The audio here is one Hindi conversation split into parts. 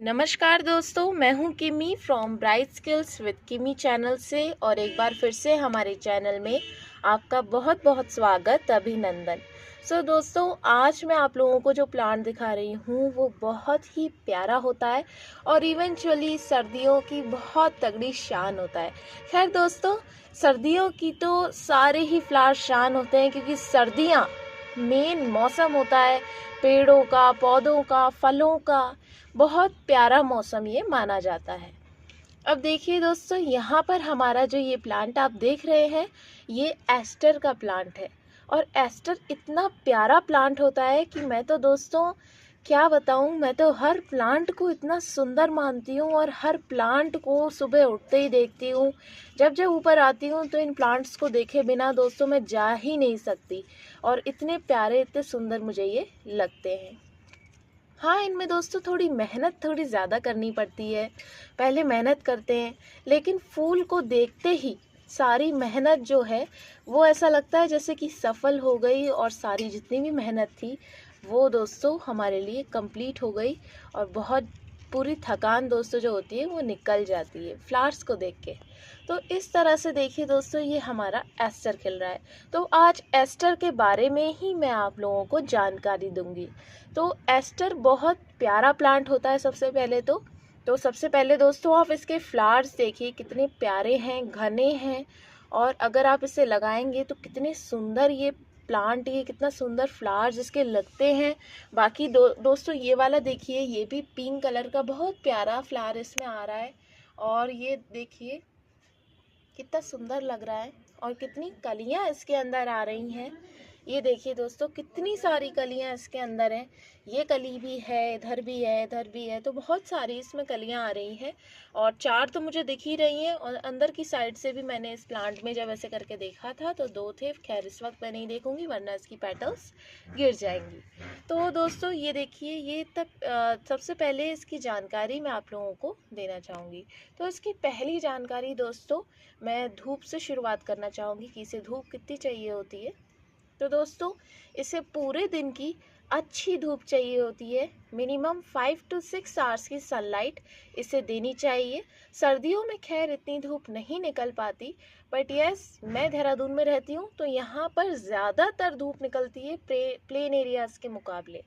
नमस्कार दोस्तों, मैं हूं किमी फ्रॉम ब्राइट स्किल्स विद किमी चैनल से और एक बार फिर से हमारे चैनल में आपका बहुत बहुत स्वागत, अभिनंदन। दोस्तों, आज मैं आप लोगों को जो प्लांट दिखा रही हूं वो बहुत ही प्यारा होता है और इवेंचुअली सर्दियों की बहुत तगड़ी शान होता है। खैर दोस्तों, सर्दियों की तो सारे ही फ्लावर शान होते हैं क्योंकि सर्दियाँ मेन मौसम होता है पेड़ों का, पौधों का, फलों का। बहुत प्यारा मौसम ये माना जाता है। अब देखिए दोस्तों, यहाँ पर हमारा जो ये प्लांट आप देख रहे हैं, ये एस्टर का प्लांट है। और एस्टर इतना प्यारा प्लांट होता है कि मैं तो दोस्तों क्या बताऊँ, मैं तो हर प्लांट को इतना सुंदर मानती हूँ और हर प्लांट को सुबह उठते ही देखती हूँ। जब जब ऊपर आती हूँ तो इन प्लांट्स को देखे बिना दोस्तों मैं जा ही नहीं सकती। और इतने प्यारे, इतने सुंदर मुझे ये लगते हैं। हाँ, इनमें दोस्तों थोड़ी मेहनत थोड़ी ज़्यादा करनी पड़ती है। पहले मेहनत करते हैं, लेकिन फूल को देखते ही सारी मेहनत जो है वो ऐसा लगता है जैसे कि सफल हो गई और सारी जितनी भी मेहनत थी वो दोस्तों हमारे लिए कंप्लीट हो गई। और बहुत पूरी थकान दोस्तों जो होती है वो निकल जाती है फ्लावर्स को देख के। तो इस तरह से देखिए दोस्तों, ये हमारा एस्टर खिल रहा है। तो आज एस्टर के बारे में ही मैं आप लोगों को जानकारी दूंगी। तो एस्टर बहुत प्यारा प्लांट होता है। सबसे पहले दोस्तों आप इसके फ्लावर्स देखिए, कितने प्यारे हैं, घने हैं। और अगर आप इसे लगाएंगे तो कितने सुंदर ये प्लांट, ये कितना सुंदर फ्लावर्स इसके लगते हैं। बाकी दोस्तों ये वाला देखिए, ये भी पिंक कलर का बहुत प्यारा फ्लावर इसमें आ रहा है। और ये देखिए कितना सुंदर लग रहा है और कितनी कलियां इसके अंदर आ रही हैं। ये देखिए दोस्तों, कितनी सारी कलियां इसके अंदर हैं। ये कली भी है, इधर भी है, इधर भी है, तो बहुत सारी इसमें कलियां आ रही हैं। और चार तो मुझे दिख ही रही हैं और अंदर की साइड से भी मैंने इस प्लांट में जब ऐसे करके देखा था तो दो थे। खैर इस वक्त मैं नहीं देखूंगी वरना इसकी पेटल्स गिर जाएंगी। तो दोस्तों ये देखिए, ये तक सबसे पहले इसकी जानकारी मैं आप लोगों को देना चाहूँगी। तो इसकी पहली जानकारी दोस्तों, मैं धूप से शुरुआत करना चाहूँगी कि इसे धूप कितनी चाहिए होती है। तो दोस्तों इसे पूरे दिन की अच्छी धूप चाहिए होती है। मिनिमम 5 to 6 आवर्स की सनलाइट इसे देनी चाहिए। सर्दियों में खैर इतनी धूप नहीं निकल पाती, बट यस, मैं देहरादून में रहती हूँ तो यहाँ पर ज़्यादातर धूप निकलती है प्लेन एरियाज़ के मुकाबले।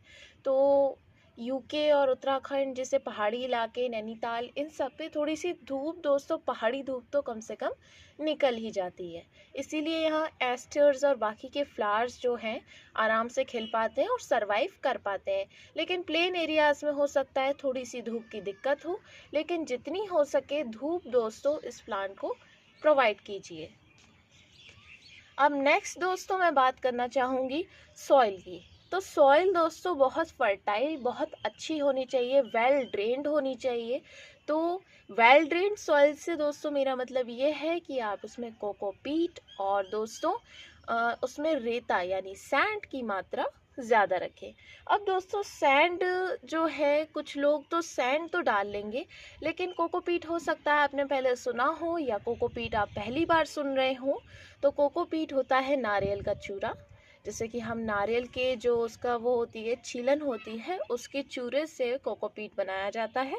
तो यूके और उत्तराखंड जैसे पहाड़ी इलाके, नैनीताल, इन सब पे थोड़ी सी धूप दोस्तों, पहाड़ी धूप तो कम से कम निकल ही जाती है। इसीलिए यहाँ एस्टर्स और बाकी के फ्लावर्स जो हैं आराम से खिल पाते हैं और सरवाइव कर पाते हैं। लेकिन प्लेन एरियाज़ में हो सकता है थोड़ी सी धूप की दिक्कत हो, लेकिन जितनी हो सके धूप दोस्तों इस प्लांट को प्रोवाइड कीजिए। अब नेक्स्ट दोस्तों मैं बात करना चाहूँगी सॉइल की। तो सॉइल दोस्तों बहुत फर्टाइल, बहुत अच्छी होनी चाहिए, वेल ड्रेन्ड होनी चाहिए। तो वेल ड्रेन्ड सॉइल से दोस्तों मेरा मतलब ये है कि आप उसमें कोकोपीट और दोस्तों उसमें रेता यानी सैंड की मात्रा ज़्यादा रखें। अब दोस्तों सैंड जो है, कुछ लोग तो सैंड तो डाल लेंगे, लेकिन कोकोपीट हो सकता है आपने पहले सुना हो या कोकोपीट आप पहली बार सुन रहे हो। तो कोकोपीट होता है नारियल का चूरा। जैसे कि हम नारियल के जो उसका वो होती है छीलन होती है, उसके चूरे से कोकोपीट बनाया जाता है।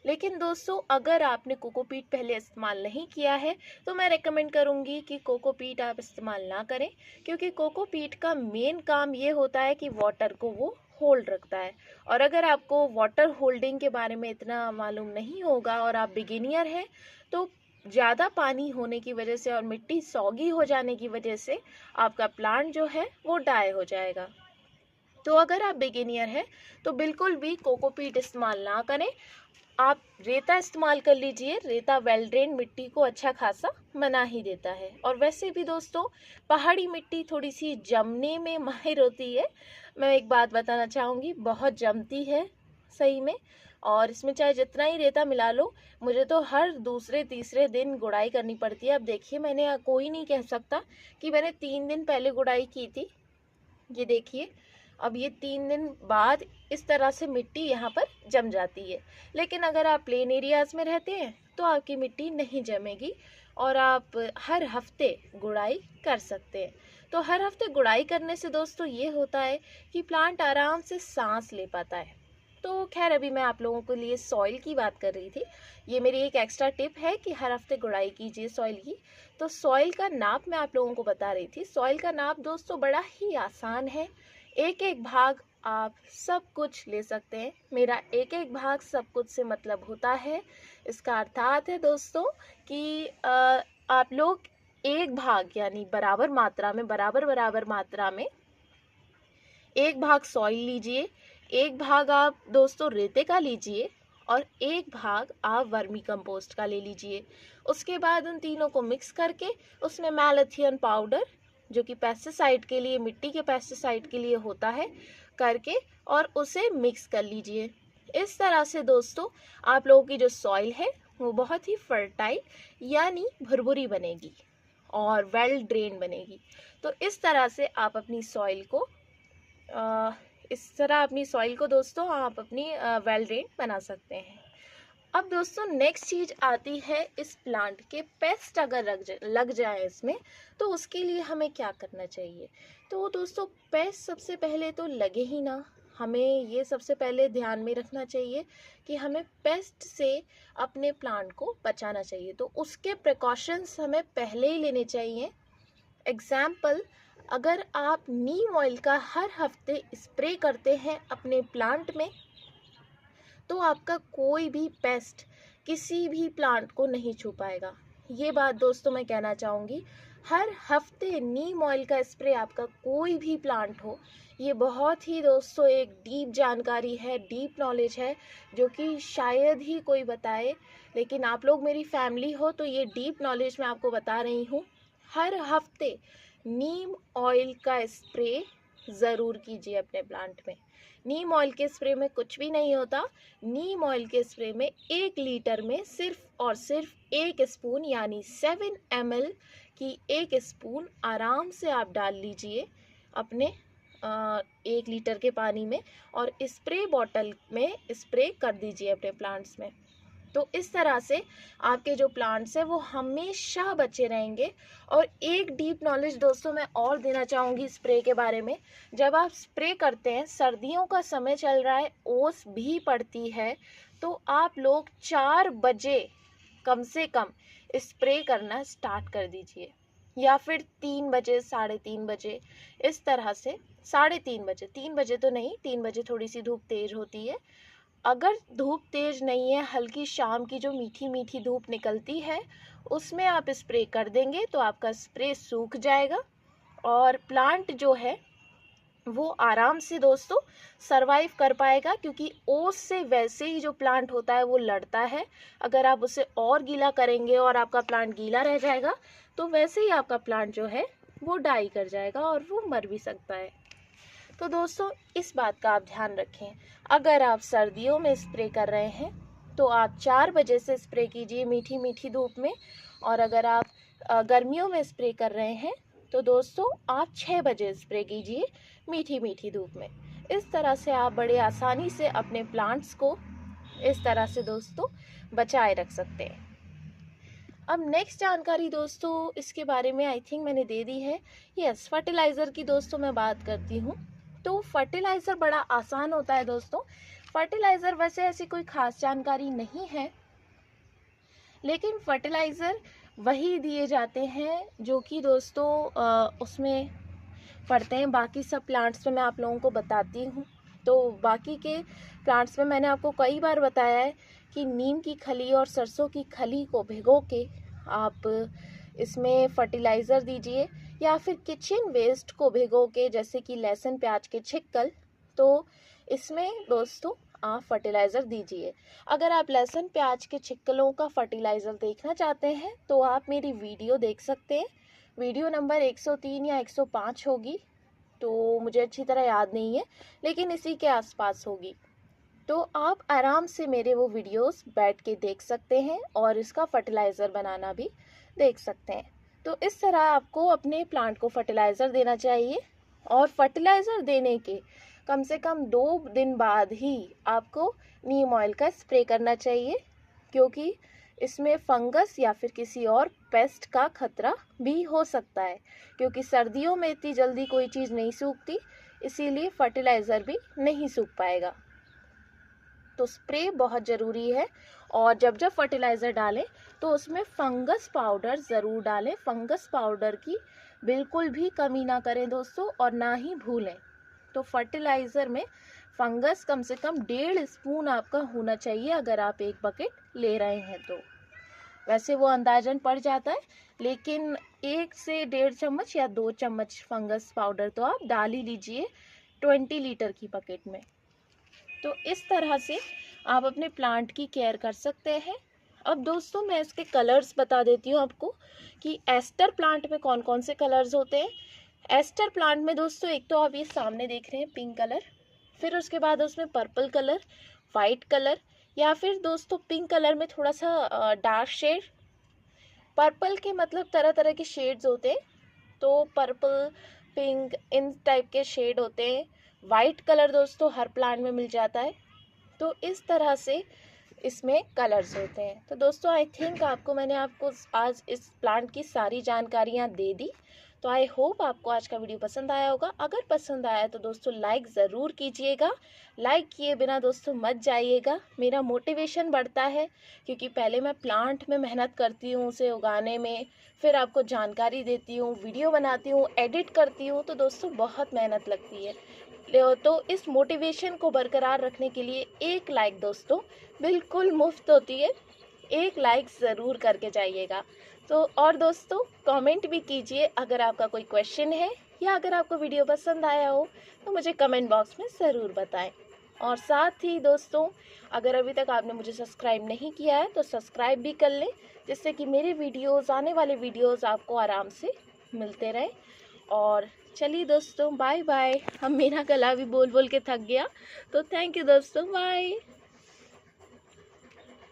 लेकिन दोस्तों अगर आपने कोकोपीट पहले इस्तेमाल नहीं किया है तो मैं रेकमेंड करूँगी कि कोकोपीट आप इस्तेमाल ना करें, क्योंकि कोकोपीट का मेन काम ये होता है कि वाटर को वो होल्ड रखता है। और अगर आपको वाटर होल्डिंग के बारे में इतना मालूम नहीं होगा और आप बिगिनियर हैं तो ज़्यादा पानी होने की वजह से और मिट्टी सॉगी हो जाने की वजह से आपका प्लांट जो है वो डाई हो जाएगा। तो अगर आप बिगिनियर हैं तो बिल्कुल भी कोकोपीट इस्तेमाल ना करें, आप रेता इस्तेमाल कर लीजिए। रेता वेल ड्रेन मिट्टी को अच्छा खासा बना ही देता है। और वैसे भी दोस्तों पहाड़ी मिट्टी थोड़ी सी जमने में माहिर होती है। मैं एक बात बताना चाहूँगी, बहुत जमती है सही में। और इसमें चाहे जितना ही रेता मिला लो, मुझे तो हर दूसरे तीसरे दिन गुड़ाई करनी पड़ती है। अब देखिए, मैंने कोई नहीं कह सकता कि मैंने 3 दिन पहले गुड़ाई की थी। ये देखिए, अब ये 3 दिन बाद इस तरह से मिट्टी यहाँ पर जम जाती है। लेकिन अगर आप प्लेन एरियाज़ में रहते हैं तो आपकी मिट्टी नहीं जमेगी और आप हर हफ्ते गुड़ाई कर सकते हैं। तो हर हफ्ते गुड़ाई करने से दोस्तों ये होता है कि प्लांट आराम से सांस ले पाता है। तो खैर अभी मैं आप लोगों के लिए सॉइल की बात कर रही थी। ये मेरी एक एक्स्ट्रा टिप है कि हर हफ्ते गुड़ाई कीजिए सॉइल की। तो सॉइल का नाप मैं आप लोगों को बता रही थी। सॉइल का नाप दोस्तों बड़ा ही आसान है। एक एक भाग आप सब कुछ ले सकते हैं। मेरा एक एक भाग सब कुछ से मतलब होता है, इसका अर्थात है दोस्तों कि आप लोग एक भाग यानी बराबर मात्रा में एक भाग सॉइल लीजिए, एक भाग आप दोस्तों रेते का लीजिए और एक भाग आप वर्मी कंपोस्ट का ले लीजिए। उसके बाद उन तीनों को मिक्स करके उसमें मैलाथियन पाउडर, जो कि पेस्टिसाइड के लिए, मिट्टी के पेस्टिसाइड के लिए होता है, करके और उसे मिक्स कर लीजिए। इस तरह से दोस्तों आप लोगों की जो सॉइल है वो बहुत ही फर्टाइल यानी भुरभुरी बनेगी और वेल ड्रेन बनेगी। तो इस तरह से आप अपनी सॉइल को दोस्तों आप अपनी वेल ड्रेन बना सकते हैं। अब दोस्तों नेक्स्ट चीज़ आती है, इस प्लांट के पेस्ट अगर लग जाए इसमें तो उसके लिए हमें क्या करना चाहिए। तो दोस्तों पेस्ट सबसे पहले तो लगे ही ना, हमें ये सबसे पहले ध्यान में रखना चाहिए कि हमें पेस्ट से अपने प्लांट को बचाना चाहिए। तो उसके प्रिकॉशंस हमें पहले ही लेने चाहिए। एग्जाम्पल, अगर आप नीम ऑयल का हर हफ्ते स्प्रे करते हैं अपने प्लांट में तो आपका कोई भी पेस्ट किसी भी प्लांट को नहीं छू पाएगा। ये बात दोस्तों मैं कहना चाहूँगी, हर हफ्ते नीम ऑयल का स्प्रे आपका कोई भी प्लांट हो। ये बहुत ही दोस्तों एक डीप जानकारी है, डीप नॉलेज है, जो कि शायद ही कोई बताए, लेकिन आप लोग मेरी फैमिली हो तो ये डीप नॉलेज मैं आपको बता रही हूँ। हर हफ्ते नीम ऑयल का स्प्रे ज़रूर कीजिए अपने प्लांट में। नीम ऑयल के स्प्रे में कुछ भी नहीं होता। नीम ऑयल के स्प्रे में 1 लीटर में सिर्फ और सिर्फ 1 स्पून यानी 7 ml की 1 स्पून आराम से आप डाल लीजिए अपने 1 लीटर के पानी में और स्प्रे बॉटल में स्प्रे कर दीजिए अपने प्लांट्स में। तो इस तरह से आपके जो प्लांट्स हैं वो हमेशा बचे रहेंगे। और एक डीप नॉलेज दोस्तों मैं और देना चाहूँगी स्प्रे के बारे में। जब आप स्प्रे करते हैं, सर्दियों का समय चल रहा है, ओस भी पड़ती है, तो आप लोग 4 बजे कम से कम स्प्रे करना स्टार्ट कर दीजिए, या फिर 3 बजे, 3:30 बजे, इस तरह से 3:30 बजे, 3 बजे तो नहीं, 3 बजे थोड़ी सी धूप तेज होती है। अगर धूप तेज नहीं है, हल्की शाम की जो मीठी मीठी धूप निकलती है उसमें आप स्प्रे कर देंगे तो आपका स्प्रे सूख जाएगा और प्लांट जो है वो आराम से दोस्तों सरवाइव कर पाएगा, क्योंकि ओस से वैसे ही जो प्लांट होता है वो लड़ता है। अगर आप उसे और गीला करेंगे और आपका प्लांट गीला रह जाएगा तो वैसे ही आपका प्लांट जो है वो डाई कर जाएगा और वो मर भी सकता है। तो दोस्तों इस बात का आप ध्यान रखें। अगर आप सर्दियों में स्प्रे कर रहे हैं तो आप 4 बजे से स्प्रे कीजिए मीठी मीठी धूप में, और अगर आप गर्मियों में स्प्रे कर रहे हैं तो दोस्तों आप 6 बजे स्प्रे कीजिए मीठी मीठी धूप में। इस तरह से आप बड़े आसानी से अपने प्लांट्स को इस तरह से दोस्तों बचाए रख सकते हैं। अब नेक्स्ट जानकारी दोस्तों इसके बारे में आई थिंक मैंने दे दी है। यस, फर्टिलाइज़र की दोस्तों मैं बात करती हूँ। तो फर्टिलाइज़र बड़ा आसान होता है दोस्तों। फर्टिलाइज़र वैसे ऐसी कोई ख़ास जानकारी नहीं है, लेकिन फर्टिलाइज़र वही दिए जाते हैं जो कि दोस्तों उसमें पढ़ते हैं। बाकी सब प्लांट्स में मैं आप लोगों को बताती हूँ। तो बाकी के प्लांट्स में मैंने आपको कई बार बताया है कि नीम की खली और सरसों की खली को भिगो के आप इसमें फर्टिलाइज़र दीजिए, या फिर किचन वेस्ट को भिगो के जैसे कि लहसुन प्याज के छिक्कल, तो इसमें दोस्तों आप फर्टिलाइज़र दीजिए। अगर आप लहसुन प्याज के छिक्कलों का फर्टिलाइज़र देखना चाहते हैं तो आप मेरी वीडियो देख सकते हैं। वीडियो नंबर 103 या 105 होगी, तो मुझे अच्छी तरह याद नहीं है, लेकिन इसी के आसपास होगी। तो आप आराम से मेरे वो वीडियोस बैठ के देख सकते हैं और इसका फर्टिलाइज़र बनाना भी देख सकते हैं। तो इस तरह आपको अपने प्लांट को फर्टिलाइज़र देना चाहिए, और फर्टिलाइज़र देने के कम से कम 2 दिन बाद ही आपको नीम ऑयल का स्प्रे करना चाहिए, क्योंकि इसमें फंगस या फिर किसी और पेस्ट का खतरा भी हो सकता है, क्योंकि सर्दियों में इतनी जल्दी कोई चीज़ नहीं सूखती, इसीलिए फर्टिलाइज़र भी नहीं सूख पाएगा। तो स्प्रे बहुत ज़रूरी है। और जब जब फर्टिलाइज़र डालें तो उसमें फंगस पाउडर ज़रूर डालें। फंगस पाउडर की बिल्कुल भी कमी ना करें दोस्तों, और ना ही भूलें। तो फर्टिलाइज़र में फंगस कम से कम 1.5 स्पून आपका होना चाहिए अगर आप एक बकेट ले रहे हैं तो। वैसे वो अंदाजन पड़ जाता है, लेकिन 1 से 1.5 चम्मच या 2 चम्मच फंगस पाउडर तो आप डाल ही लीजिए 20 लीटर की बकेट में। तो इस तरह से आप अपने प्लांट की केयर कर सकते हैं। अब दोस्तों मैं इसके कलर्स बता देती हूँ आपको कि एस्टर प्लांट में कौन कौन से कलर्स होते हैं। एस्टर प्लांट में दोस्तों एक तो आप ये सामने देख रहे हैं पिंक कलर, फिर उसके बाद उसमें पर्पल कलर, वाइट कलर, या फिर दोस्तों पिंक कलर में थोड़ा सा डार्क शेड। पर्पल के मतलब तरह तरह के शेड्स होते हैं, तो पर्पल, पिंक, इन टाइप के शेड होते हैं। वाइट कलर दोस्तों हर प्लांट में मिल जाता है। तो इस तरह से इसमें कलर्स होते हैं। तो दोस्तों आई थिंक मैंने आपको आज इस प्लांट की सारी जानकारियाँ दे दी। तो आई होप आपको आज का वीडियो पसंद आया होगा। अगर पसंद आया तो दोस्तों लाइक ज़रूर कीजिएगा। लाइक किए बिना दोस्तों मत जाइएगा, मेरा मोटिवेशन बढ़ता है, क्योंकि पहले मैं प्लांट में मेहनत करती हूँ उसे उगाने में, फिर आपको जानकारी देती हूँ, वीडियो बनाती हूँ, एडिट करती हूँ, तो दोस्तों बहुत मेहनत लगती है। तो इस मोटिवेशन को बरकरार रखने के लिए एक लाइक दोस्तों बिल्कुल मुफ्त होती है, एक लाइक ज़रूर करके जाइएगा। तो और दोस्तों कमेंट भी कीजिए अगर आपका कोई क्वेश्चन है, या अगर आपको वीडियो पसंद आया हो तो मुझे कमेंट बॉक्स में ज़रूर बताएं। और साथ ही दोस्तों अगर अभी तक आपने मुझे सब्सक्राइब नहीं किया है तो सब्सक्राइब भी कर लें, जिससे कि मेरे वीडियोज़, आने वाले वीडियोज़ आपको आराम से मिलते रहें। और चलिए दोस्तों बाय बाय। अब मेरा गला भी बोल बोल के थक गया, तो थैंक यू दोस्तों, बाय।